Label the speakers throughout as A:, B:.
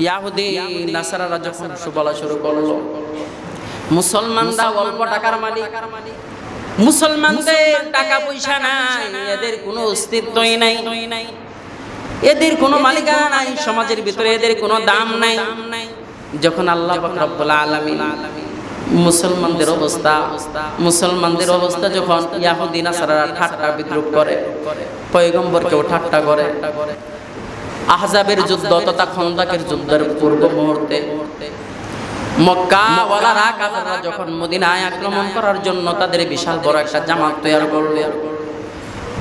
A: ইয়াহুদি নাসারারা যখন বলা শুরু করলো, মুসলমানরা অল্প টাকার মালিক, মুসলমানদের টাকা পয়সা নাই, এদের কোনো অস্তিত্বই নাই, এদের কোনো মালিকানা নাই, সমাজের ভিতরে এদের কোনো দাম নাই। যখন আল্লাহ পাক রব্বুল আলামিন মুসলমানদের অবস্থা যখন ইয়াহুদি নাসারারা ঠাট্টা বিদ্রুপ করে, পয়গম্বরকেও ঠাট্টা করে, আহজাবের যুদ্ধ তথা খন্দকের যুদ্ধের পূর্ব মুহূর্তে মক্কাওয়ালারা কাফেররা যখন মদিনায় আক্রমণ করার জন্য তাদের বিশাল বড় একটা জামাত তৈরি করলো,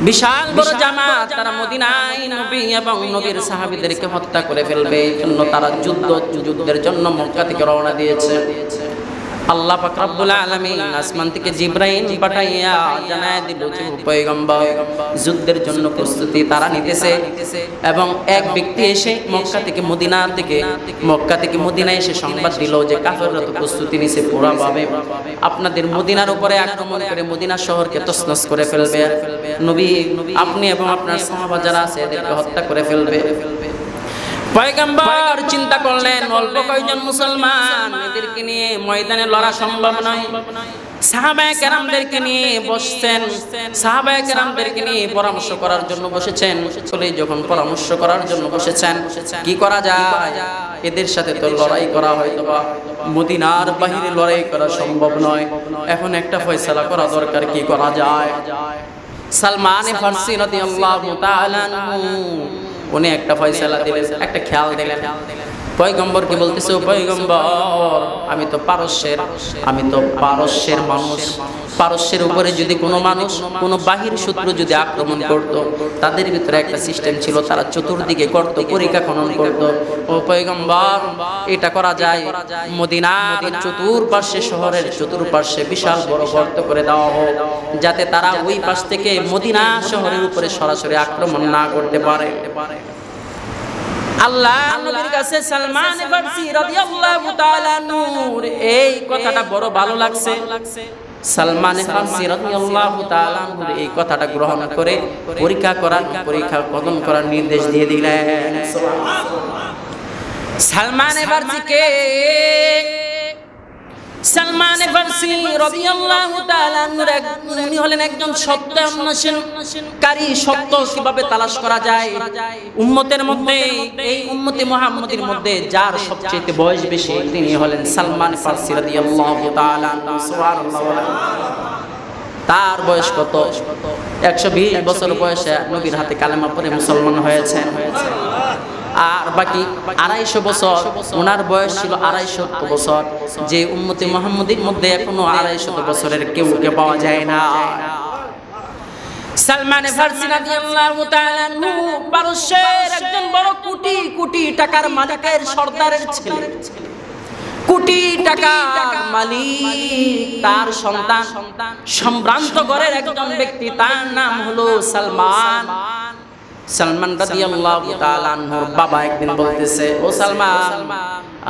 A: বিশাল বড় জামাত, তারা মদিনায় নবী এবং নবীর সাহাবীদেরকে হত্যা করে ফেলবে, এই জন্য তারা যুদ্ধের জন্য মক্কা থেকে রওনা দিয়েছে। আল্লাহ পাক রব্বুল আলামিন আসমান থেকে জিবরাইল পাঠাইয়া জানায় দিল যে পয়গম্বর যুদ্ধের জন্য প্রস্তুতি তারা নিতেছে। এবং এক ব্যক্তি এসে মক্কা থেকে মদিনায় এসে সংবাদ দিল যে কাফেররা তো প্রস্তুতি নিছে, পুরাভাবে আপনাদের মদিনার উপরে আক্রমণ করে মদিনা শহরকে তছনছ করে ফেলবে, নবী আপনি এবং আপনার সাহাবা যারা আছে এদেরকে হত্যা করে ফেলবে। পয়গম্বর চিন্তা করলেন অল্প কয়েকজন মুসলমান, এদেরকে নিয়ে ময়দানে লড়া সম্ভব নয়। সাহাবায়ে কেরামদেরকে নিয়ে বসছেন, সাহাবায়ে কেরামদেরকে নিয়ে পরামর্শ করার জন্য বসেছেন। যখন পরামর্শ করার জন্য বসেছেন, কি করা যায়, এদের সাথে তো লড়াই করা হয়তো বা মদিনার বাহিরে লড়াই করা সম্ভব নয়, এখন একটা ফয়সালা করা দরকার, কি করা যায়। সালমান ফারসি রাদিয়াল্লাহু তাআলা আনহু উনি একটা ফয়সালা দিলেন, একটা খেয়াল দিলেন। পয়গম্বরকে বলতেছে, ও পয়গম্বর আমি তো পারস্যের মানুষ, পারস্যের উপরে যদি কোনো মানুষ কোনো বাহির শত্রু যদি আক্রমণ করত, তাদের ভিতরে একটা সিস্টেম ছিল, তারা চতুর্দিকে করত, পরীক্ষা খনন করত। ও পয়গম্বর এটা করা যায়, মদিনার চতুর্পার্শ্বে, শহরের চতুর্পার্শ্বে বিশাল বড় গর্ত করে দেওয়া হোক, যাতে তারা ওই পাশ থেকে মদিনা শহরের উপরে সরাসরি আক্রমণ না করতে পারে। আল্লাহ নবীর কাছে সালমান ফারসি রাদিয়াল্লাহু তাআলা নূর এই কথাটা বড় ভালো লাগছে। সালমান ফারসি রাদিয়াল্লাহু তাআলা নূর এই কথাটা গ্রহণ করে পরীক্ষা খনন করার নির্দেশ দিয়ে দিলেন। সালমান ফারসি রাদিয়াল্লাহু তাআলা নূর উনি হলেন একজন সত্য অন্বেষণকারী, সত্য কিভাবে তালাশ করা যায় উম্মতের মধ্যে, এই উম্মতে মুহাম্মদের মধ্যে যার সবচেয়ে বয়স বেশি তিনি হলেন সালমান ফারসি রাদিয়াল্লাহু তাআলা সুবহানাল্লাহ। তার বয়স কত? 120 বছর বয়সে নবীর হাতে কালেমা পড়ে মুসলমান হয়েছেন। আর বাকি 250 বছর ওনার বয়স ছিল, 250 বছর, যে উম্মতে মুহাম্মদের মধ্যে এখনো 250 বছরের কেউ পাওয়া যায় না। সালমান ফারসি রাদিয়াল্লাহু তাআলা পারস্যের একজন বড় কোটি টাকার মালিকের সর্দারের ছেলে, কোটি টাকার মালিক, তার সন্তান সম্ভ্রান্ত ঘরের একজন ব্যক্তি, তার নাম হলো সালমান রাদিয়াল্লাহু তাআলা আনহুর বাবা একদিন বলতেছে, ও সালমান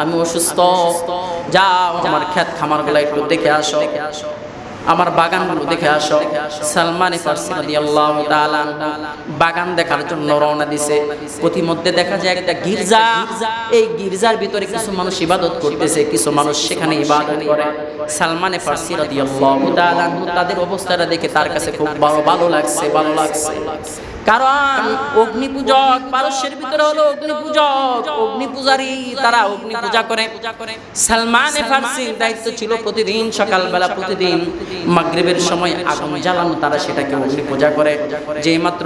A: আমি অসুস্থ, যাও আমার ক্ষেত খামারগুলো একটু দেখে আসো, আমার বাগানগুলো দেখে আসো। সালমান ফারসি রাদিয়াল্লাহু তাআলা বাগান দেখার জন্য রওনা দিছে। পথিমধ্যে দেখা যায় একটা গির্জা, এই গির্জার ভিতরে কিছু মানুষ ইবাদত করতেছে, কিছু মানুষ সেখানে ইবাদত করে। সালমান ফারসি রাদিয়াল্লাহু তাআলা তাদের অবস্থাটা দেখে তার কাছে খুব ভালো লাগছে। কারণ অগ্নি পূজক, পারস্যের ভিতরে হলো অগ্নি পূজক, অগ্নি পূজারী, তারা অগ্নি পূজা করে। সালমান ফারসির দায়িত্ব ছিল প্রতিদিন সকালবেলা, প্রতিদিন মাগরিবের সময় আগুন জ্বালানো, তারা সেটাকে অগ্নি পূজা করে। যেই মাত্র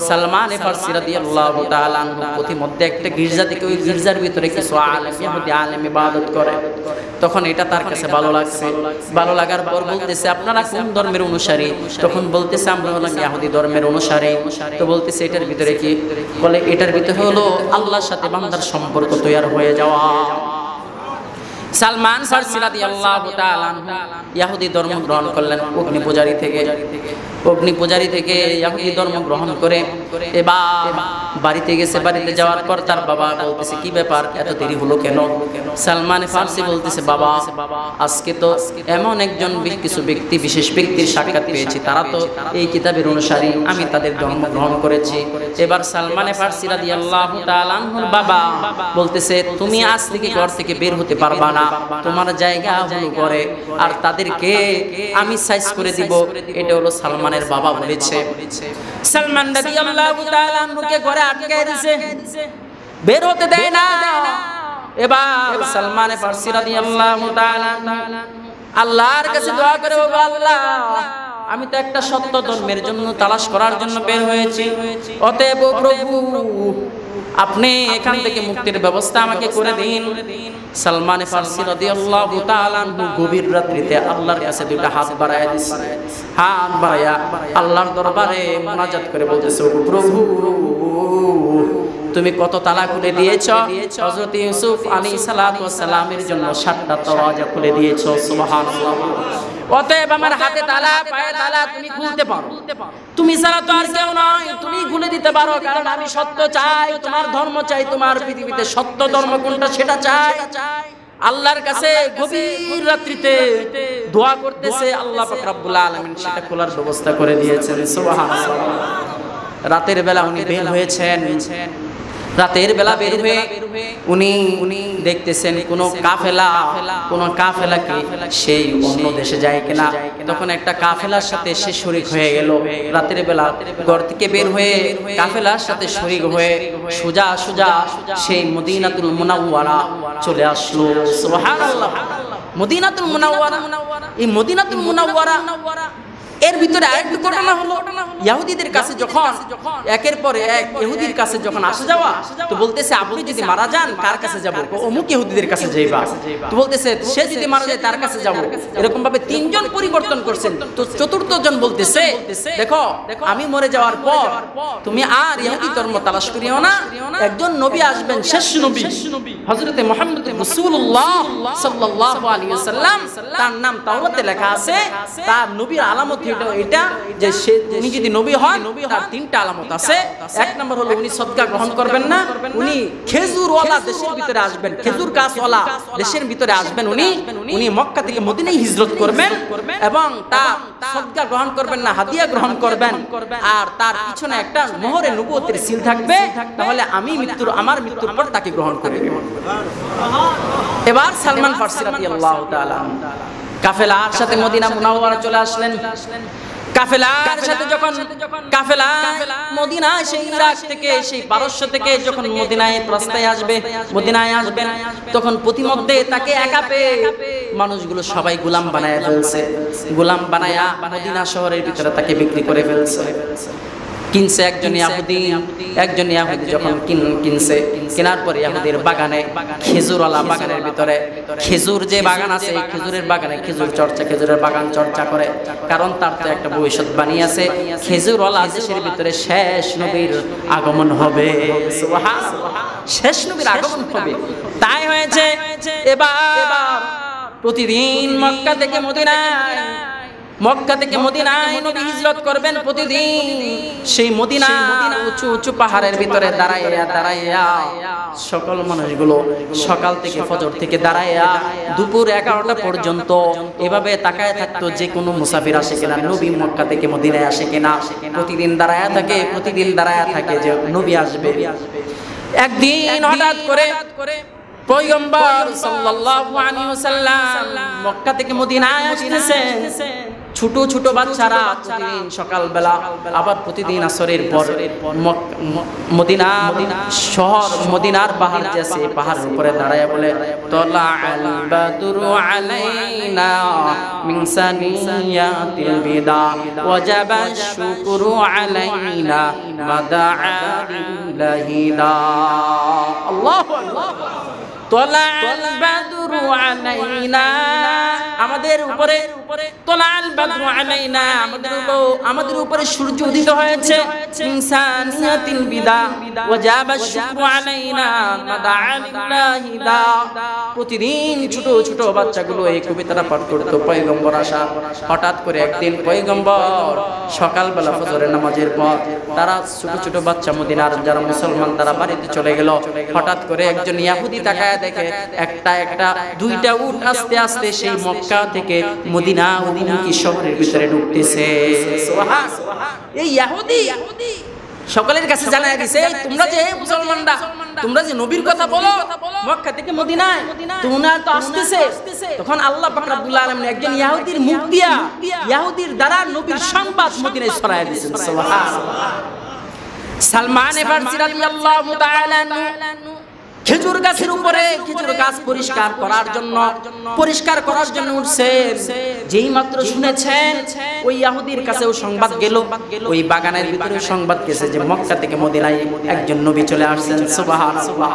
A: সালমান ফারসি রাদিয়াল্লাহু তাআলা প্রতিমধ্যে একটা গির্জা থেকে ওই গির্জার ভিতরে কিছু ইহুদি আলেম ইবাদত করে, তখন এটা তার কাছে ভালো লাগছে। ভালো লাগার পর বলতেছে, আপনারা কোন ধর্মের অনুসারী? তখন বলতেছে, আমরা হলাম ইহুদি ধর্মের অনুসারী। তো বলতেছে, এটার ভিতরে কি? বলে, এটার ভিতরে হলো আল্লাহর সাথে বান্দার সম্পর্ক তৈরি হয়ে যাওয়া। সালমান ফারসি রাদিয়াল্লাহু তাআলা ইহুদি ধর্ম গ্রহণ করলেন অগ্নি পূজারী থেকে ইহুদি ধর্ম গ্রহণ করে এবার বাড়িতে গেছে। বাড়িতে যাওয়ার পর তার বাবা বলতেছে, কি ব্যাপার, এত দেরি হলো কেন? সালমান ফারসি বলতেছে, বাবা আজকে তো এমন একজন কিছু ব্যক্তি, বিশেষ ব্যক্তির সাক্ষাৎ পেয়েছি, তারা তো এই কিতাবের অনুসারী, আমি তাদের ধর্ম গ্রহণ করেছি। এবার সালমান ফারসি রাদিয়াল্লাহু তাআলা আনহুর বাবা বলতেছে, তুমি আজ থেকে ঘর থেকে বের হতে পারবা না, তোমার জায়গা হলো ঘরে, আর তাদেরকে আমি সাইজ করে দিব। এটা হলো সালমানের বাবা বলেছে। সালমান রাদিয়াল্লাহু তাআলা আনহুকে ঘরে আটকায় দিয়েছে, বের হতে দেয় না। এবার সালমান ফারসি রাদিয়াল্লাহু তাআলা আল্লাহর কাছে দোয়া করে, ও আল্লাহ, আমি তো একটা সত্য ধর্মের জন্য তালাশ করার জন্য বের হয়েছি, অতএব প্রভু আপনি এখান থেকে মুক্তির ব্যবস্থা আমাকে করে দিন। সালমান ফারসি রাদিয়াল্লাহু তাআলা গভীর রাত্রিতে আল্লাহর কাছে দুইটা হাত বাড়ায়া দিয়েছে। হাত বাড়ায়া আল্লাহর দরবারে মুনাজাত করে বলতেছে, ও প্রভু তুমি কত তালা খুলে দিয়েছো, হযরত ইউসুফ আলাইহিস সালাতু ওয়াস সালামের জন্য 7টা দরজা খুলে দিয়েছো, সুবহানাল্লাহ। অতএব আমার হাতে তালা, পায়ে তালা, তুমি খুলতে পারো, তুমি ছাড়া তো আর কেউ নয়, তুমি খুলে দিতে পারো, কারণ আমি সত্য চাই, তোমার ধর্ম চাই, তোমার পৃথিবীতে সত্য ধর্ম কোনটা সেটা চাই। আল্লাহর কাছে গভীর রাত্রিতে দোয়া করতেছে, আল্লাহ পাক রব্বুল আলামিন সেটা খোলার ব্যবস্থা করে দিয়েছেন, সুবহানাল্লাহ। রাতের বেলা উনি বের হয়েছেন, রাতের বেলা বের হয়ে উনি দেখতেছেন কোন কাফেলা কি সেই অন্য দেশে যায় কিনা। তখন একটা কাফেলার সাথে সে শরীক হয়ে গেল। রাতের বেলা ঘর থেকে বের হয়ে কাফেলার সাথে শরীক হয়ে সোজা সেই মদিনাতুল মুনাওয়ারা চলে আসলো, সুবহানাল্লাহ। মদিনাতুল মুনাওয়ারা, এই মদিনাতুল মুনাওয়ারা এর ভিতরে আরেকটা ঘটনা হলো, ইহুদিদের কাছে যখন একের পর এক ইহুদির কাছে যখন আসা যাওয়া, তো বলতেছে, আপনি যদি মারা যান কার কাছে যাব? অমুক ইহুদিদের কাছে যাইবা। তো বলতেছে, সে যদি মারা যায় তার কাছে যাব। এরকম ভাবে 3 জন পরিবর্তন করছেন। তো চতুর্থ জন বলতেছে, দেখো আমি মরে যাওয়ার পর তুমি আর ইহুদি ধর্ম তালাশ করিও না, একজন নবী আসবেন, শেষ নবী হযরত মুহাম্মদ রাসূলুল্লাহ সাল্লাল্লাহু আলাইহি ওয়াসাল্লাম, তার নাম তাওরাতে লেখা আছে। তার নবীর আলামত এটা যে উনি যদি নবী হন, তার 3টা আলামত আছে। 1 নম্বর হলো উনি সদকা গ্রহণ করবেন না, উনি খেজুরওয়ালা দেশের ভিতরে আসবেন, খেজুর গাছওয়ালা দেশের ভিতরে আসবেন, উনি মক্কা থেকে মদিনায় হিজরত করবেন, এবং তার সদকা গ্রহণ করবেন না, হাদিয়া গ্রহণ করবেন, আর তার পিছনে একটা মোহরে নবুয়তের সিল থাকবে, তাহলে আমার মৃত্যুর পর তাকে গ্রহণ করে নেব। এবার সালমান ফারসি রাদিয়াল্লাহু তাআলা কাফেলার সাথে মদিনা মুনাওয়ারা চলে আসলেন। কাফেলার সাথে যখন কাফেলা মদিনায়, সেই ইরাক থেকে, সেই পারস্য থেকে যখন মদিনায় রাস্তায় আসবে, মদিনায় আসবেন, তখন প্রতিমধ্যে তাকে একা পেয়ে মানুষগুলো সবাই গোলাম বানায়া ফেলছে। গোলাম বানায়া মদিনা শহরের ভিতরে তাকে বিক্রি করে ফেলছে। কিনছে একজন ইহুদি যখন কিনছে, কেনার পরে ইহুদির বাগানে, খেজুরওয়ালা বাগানের ভিতরে, খেজুর যে বাগান আছে, খেজুরের বাগানে খেজুরের বাগান চর্চা করে, কারণ তার তো একটা ভবিষ্যৎবাণী আছে, খেজুরওয়ালা দেশের ভিতরে শেষ নবীর আগমন হবে, সুবহানাল্লাহ, শেষ নবীর আগমন হবে। তাই হয়েছে এবার প্রতিদিন মক্কা থেকে মদিনায় নবী হিজরত করবেন। প্রতিদিন সেই মদিনার উঁচু পাহাড়ের ভিতরে দাঁড়াইয়া সকল মানুষগুলো সকাল থেকে, ফজর থেকে দাঁড়াইয়া দুপুর 11টা পর্যন্ত এভাবে তাকায় থাকতো যে কোনো মুসাফির আসে কিনা, নবী মক্কা থেকে মদিনায় আসে কিনা। প্রতিদিন দাঁড়ায়া থাকে যে নবী আসবে। একদিন হঠাৎ করে পয়গম্বর সাল্লাল্লাহু আলাইহি ওয়াসাল্লাম মক্কা থেকে মদিনায় আসতেছেন। ছোট বাচ্চারা প্রতিদিন সকালবেলা, আবার প্রতিদিন আসরের পর মদিনার পাহাড় যে আছে, পাহাড়ের উপরে দাঁড়ায় বলে, তালাআল বাদরু আলাইনা মিন সানিয়াতিল বিদা ওয়াজাবা শুকরু আলাইনা মাদাআ লিল্লাহিদা। আল্লাহু আকবার। তালাআল বাদরু বাদরু আলাইনা, আমাদের উপরে তোলাল বাদরু আলাইনা, আমাদের উপরে সূর্য উদিত হয়েছে। ইনসানিয়াতিল বিদা ওয়াজাবা শুকরু আলাইনা মাদাআলিল্লাহি দা। প্রতিদিন ছোট ছোট বাচ্চাগুলো এই কবিতাটা পাঠ করতো। পয়গম্বর আসা, হঠাৎ করে একদিন পয়গম্বর সকালবেলা ফজরের নামাজের পর তারা ছোট ছোট বাচ্চা মদিনার যারা মুসলমান তারা বাড়িতে চলে গেল। হঠাৎ করে একজন ইহুদি তাকায় দেখে একটা দুইটা উট আস্তে আস্তে সেই মক্কা থেকে মদিনা অভিমুখী শহরের ভিতরে ঢুকতেছে। এই ইহুদি সকলের কাছে জানায় দিছে, তোমরা যে মুসলমানরা, তোমরা যে নবীর কথা বলো মক্কা থেকে মদিনায়, তোমরা তো আসতেছে। তখন আল্লাহ পাক রব্বুল আলামিন একজন ইহুদির মুখ দিয়া, ইহুদির দ্বারা নবীর সংবাদ মদিনায় ছড়ায় দিয়েছেন। সুবহানাল্লাহ। সালমান ফারসি রাদিয়াল্লাহু তাআলা খেজুর গাছের উপরে খেজুর গাছ পরিষ্কার করার জন্য উঠছেন। যেই মাত্র শুনেছেন ওই ইহুদির কাছেও সংবাদ গেল, ওই বাগানের ভিতরে সংবাদ গেছে যে মক্কা থেকে মদিনায় একজন নবী চলে আসছেন। সুবহানাল্লাহ।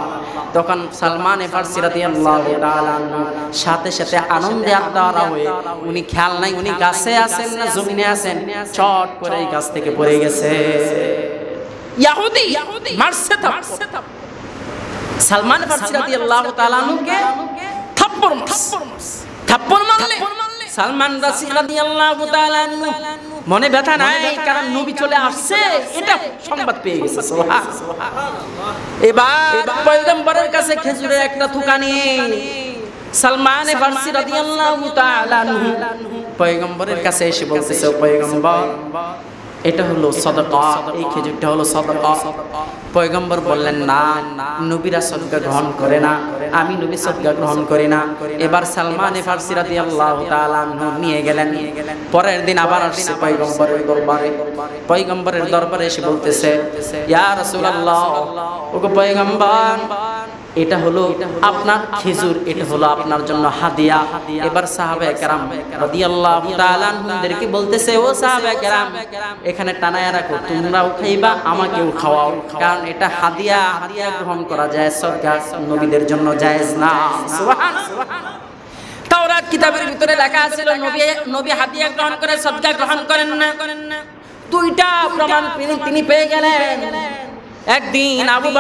A: তখন সালমান ফারসি রাদিয়াল্লাহু তাআলা সাথে সাথে আনন্দে আত্মহারা হয়ে, উনি খেয়াল নাই উনি গাছে আছেন না জমিনে আছেন, চট করে এই গাছ থেকে পড়ে গেছে। ইহুদি মারছে সালমান ফারসি রাদিয়াল্লাহু তাআলা আনহুকে থাপ্পড় মারলে সালমান ফারসি রাদিয়াল্লাহু তাআলা আনহু মনে ব্যথা নাই, কারণ নবী চলে আসছে এটা সংবাদ পেয়ে গেছে। সুবহানাল্লাহ। এবার পয়গম্বরের কাছে খেজুরের একটা থুকা নিয়ে সালমান ফারসি রাদিয়াল্লাহু তাআলা আনহু পয়গম্বরের কাছে এসে বলতেছে, পয়গম্বর এটা হলো সাদাকা, এই খেজুরটা হলো সাদাকা। পয়গম্বর বললেন, না, নবীরা সদকা গ্রহণ করে না, আমি নবী সদকা গ্রহণ করি না। এবার সালমান ফারসি রাদিয়াল্লাহু তাআলা আনহু নিয়ে গেলেন। পরের দিন আবার আসছে পয়গম্বরের দরবারে এসে বলতেছে, ইয়া রাসূলুল্লাহ, ওগো পয়গম্বর, এটা হলো আপনার খেজুর, এটা হলো আপনার জন্য হাদিয়া। এবার সাহাবায়ে কেরাম রাদিয়াল্লাহু তাআলা আনহুদেরকে বলতেছে, ও সাহাবায়ে কেরাম, এখানে টানায় রাখো, তোমরাও খাইবা আমাকেও খাওয়াও, কারণ এটা হাদিয়া গ্রহণ করা যায়, সদকা নবীদের জন্য জায়েজ না। সুবহানাল্লাহ। তাওরাত কিতাবের ভিতরে লেখা ছিল নবী হাদিয়া গ্রহণ করে সদকা গ্রহণ করেন না। দুইটা প্রমাণ তিনি পেয়ে গেলেন। একদিন আবু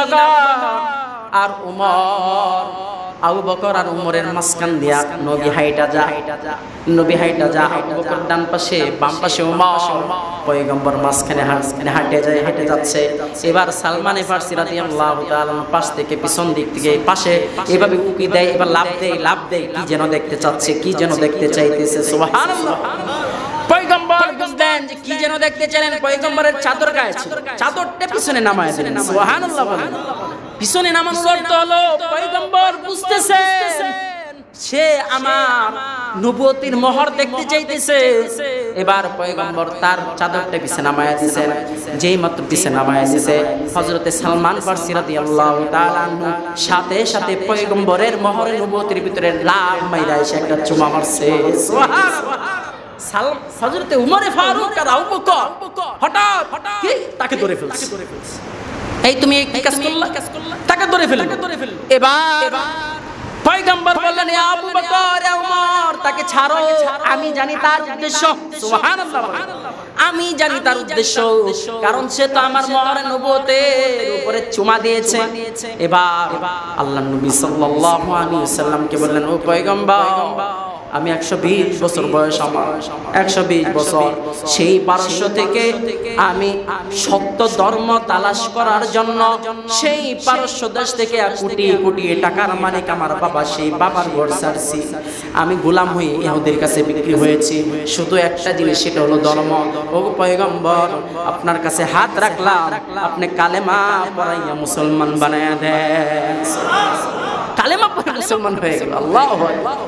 A: বকর আর উমরের মাঝখান দিয়া নবী হাইটা যা, আবু বকর ডান পাশে, বাম পাশে উমর, পয়গম্বর মাঝখানে হেঁটে যাচ্ছে। এবার সালমান ফারসি রাদিয়াল্লাহু তাআলা পাশ থেকে পিছন দিক থেকে পাশে এভাবে উকি দেয়, এবার লাভ দেয় কি যেন দেখতে চাচ্ছে, কি যেন দেখতে চাইতেছে। সুবহানাল্লাহ। পয়গম্বর বুঝলেন যে কি যেন দেখতে চাইলেন। পয়গম্বরের চাদর গায়ে ছিল, চাদরটা পিছনে নামায় দিলেন। সুবহানাল্লাহ। পিছনে নামানোর অর্থ হলো পয়গম্বর বুঝতেছেন সে আমার নবুয়তির মোহর দেখতে চাইতেছে। এবার পয়গম্বর তার চাদরটা পিছনে নামায় দিয়েছেন। যেই মাত্র পিছনে নামায় দিয়েছে, হযরতে সালমান ফারসি রাদিয়াল্লাহু তাআলা আনহু সাথে সাথে পয়গম্বরের মোহরের নবুয়তির ভিতরে লাভ মাইরা এসে একটা চুমা মারছে। সুবহানাল্লাহ। হযরতে উমরে ফারুক আর আবু বকর হঠাৎ তাকে ধরে ফেলছে। এই তুমি কি কাজ করলা? তাকে ধরে ফেলল। এবার পয়গম্বর বললেন, ইয়া আবু বকর, ইয়া উমর, তাকে ছাড়ো, আমি জানি তার উদ্দেশ্য। সুবহানাল্লাহ। আমি জানি তার উদ্দেশ্য, কারণ সে তো আমার মোহর নবুয়তের উপরে চুমা দিয়েছে। এবার আল্লাহর নবী সাল্লাল্লাহু আলাইহি ওয়াসাল্লামকে বললেন, ও পয়গম্বর, আমি 120 বছর বয়স, আমার 120 বছর, সেই পারস্য থেকে আমি সত্য ধর্ম তালাশ করার জন্য সেই পারস্য দেশ থেকে কোটি কোটি টাকার মালিক আমার বাবা, সেই বাবার ঘর ছাড়ছি, আমি গোলাম হয়ে ইহুদের কাছে বিক্রি হয়েছি, শুধু একটা জিনিস, সেটা হলো ধর্ম। ও পয়গম্বর, আপনার কাছে হাত রাখলাম, আপনি কালেমা পড়াইয়া মুসলমান বানায়া দেন। কালেমা পড়ে মুসলমান হয়ে গেল। আল্লাহু আকবার।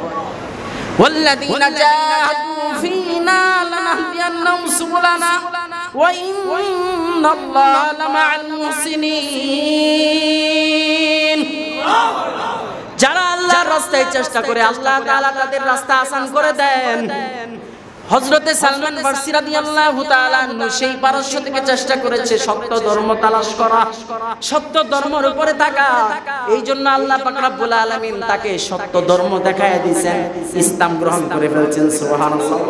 A: والذين جاهدوا فينا لنهدينهم سبلنا وإن الله لمع المحسنين। যারা আল্লাহর রাস্তায় চেষ্টা করে আল্লাহ তাআলা তাদের রাস্তা আসান করে দেন। হযরতে সালমান ফারসি রাদিয়াল্লাহু তাআলা আনহু সেই পারস্য থেকে চেষ্টা করেছে সত্য ধর্ম তালাশ করা, সত্য ধর্মের উপরে থাকা। এই জন্য আল্লাহ পাক রব্বুল আলামিন তাকে সত্য ধর্ম দেখায় দিয়েছেন, ইসলাম গ্রহণ করে ফেলছেন। সুবহানাল্লাহ।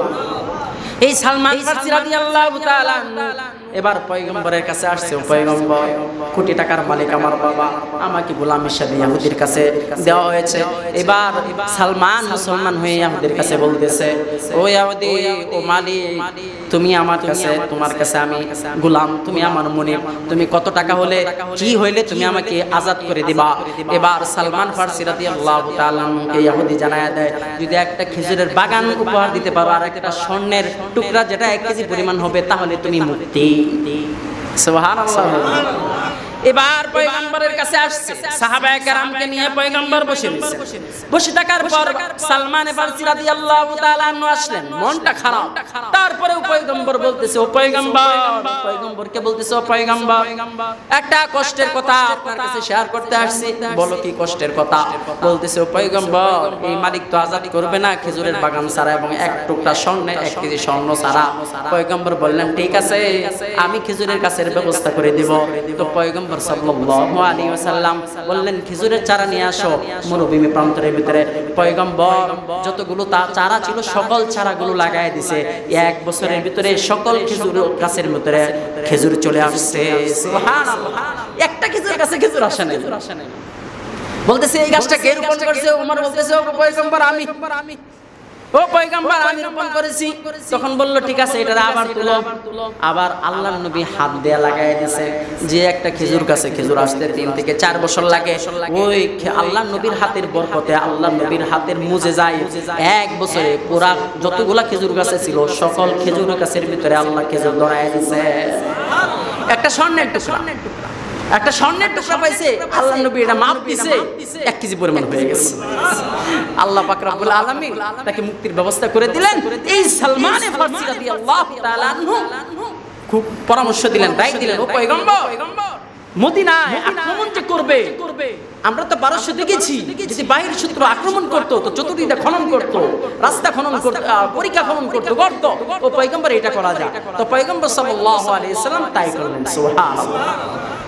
A: এই সালমান ফারসি রাদিয়াল্লাহু তাআলা আনহু এবার পয়গম্বরের কাছে আসছে। ও পয়গম্বর, কোটি টাকার মালিক আমার বাবা, আমাকে গোলাম হিসেবে ইহুদির কাছে দেওয়া হয়েছে। এবার সালমান মুসলমান হয়ে ইহুদির কাছে বলতেছে, ও ইহুদি, ও মালিক, তুমি আমার কাছে, তোমার কাছে আমি গোলাম, তুমি আমার মুনিব, তুমি কত টাকা হলে, কি হইলে তুমি আমাকে আজাদ করে দিবা? এবার সালমান ফারসি রাদিয়াল্লাহু তাআলা ইহুদি জানায়া দেয়, যদি একটা খেজুরের বাগান উপহার দিতে পারো আর একটা স্বর্ণের টুকরা যেটা 1 কেজি পরিমাণ হবে, তাহলে তুমি মুক্তি। সুবহানাল্লাহ। এবার পয়গম্বরের কাছে আসছে, সাহাবায়ে কেরামকে নিয়ে পয়গম্বর বসে রয়েছে। বসে থাকার পর সালমান ফারসি রাদিয়াল্লাহু তাআলা আনহু আসলেন, মনটা খারাপ। তারপরে পয়গম্বর বলতেছে, ও পয়গম্বর, পয়গম্বরকে বলতেছে, ও পয়গম্বর, একটা কষ্টের কথা আপনার কাছে শেয়ার করতে আসছি। বলো কি কষ্টের কথা? বলতেছে, ও পয়গম্বর, এই মালিক তো আজাদ করবে না খেজুরের বাগান ছাড়া এবং এক টুকরা স্বর্ণে 1 কেজি স্বর্ণ ছাড়া। পয়গম্বর বললেন, ঠিক আছে, আমি খেজুরের গাছের ব্যবস্থা করে দিব। তো পয়গম্বর সাল্লাল্লাহু আলাইহি ওয়াসাল্লাম বললেন, খেজুরের চারা নিয়ে আসো মরুভূমি প্রান্তরের ভিতরে। পয়গম্বর যতগুলো চারা ছিল সকল চারাগুলো লাগায় দিছে। 1 বছরের ভিতরে সকল খেজুর গাছের ভিতরে খেজুর চলে আসছে। সুবহানাল্লাহ। একটা খেজুর গাছে খেজুর আসে নাই। বলতেছে, এই গাছটা কে রোপণ করেছে? ওমর বলতেছে, ও পয়গম্বর, আমি। ও পয়গম্বর, আমি রোপণ করেছি। তখন বলল, ঠিক আছে, এটা আবার তুলো। আবার আল্লাহর নবী হাত দিয়ে লাগায় দিয়েছে। যে একটা খেজুর গাছে খেজুর আসতে 3 থেকে 4 বছর লাগে, ওই আল্লাহর নবীর হাতের বরকতে, আল্লাহর নবীর হাতের মুজিজায় 1 বছরে পুরা যতগুলা খেজুর গাছে ছিল সকল খেজুর গাছের ভিতরে আল্লাহ খেজুর ধরায় দিয়েছে। একটা স্বর্ণের টুকরা, একটা স্বর্ণের টুকরা পাইছে, আল্লাহ নবী এটা মাপ দিছে, 1 কেজি পরিমাণ হয়ে গেছে। আল্লাহ পাক রব্বুল আলামিন তাকে মুক্তির ব্যবস্থা করে দিলেন। এই সালমান ফারসি রাদিয়াল্লাহু তাআলা আনহু খুব পরামর্শ দিলেন, রায় দিলেন, ও পয়গম্বর, মদিনায় আক্রমণ যে করবে, আমরা তো পারস্য দেখেছি, যদি বাহির শত্রু আক্রমণ করতো তো চতুর্দিকে খনন করতো, রাস্তা খনন করতো, পরিখা খনন করতো, গর্ত। ও পয়গম্বর, এটা করা যায়। তো পয়গম্বর সাল্লাল্লাহু আলাইহি ওয়াসাল্লাম তাই করলেন। সুবহানাল্লাহ।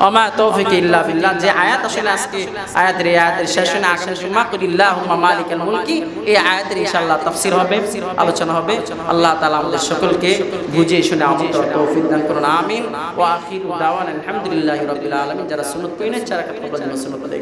A: ওমা তৌফিক ইল্লা বিল্লাহ। যে আয়াত আসলে আজকে আয়াতের শেষে আগামী জুমা কুলিল্লাহুম্মা মালিকাল মুলকি, এই আয়াতের ইনশাআল্লাহ তাফসীর হবে, আলোচনা হবে। আল্লাহ তাআলা আমাদের সকলকে বুঝে শুনে আমল করার তৌফিক দান করুন। আমিন। ওয়া আখিরু দাওয়ানা আলহামদুলিল্লাহি রাব্বিল আলামিন। যারা সুন্নাত পড়েন, যারা কথা বলেন সুন্নাত পড়ে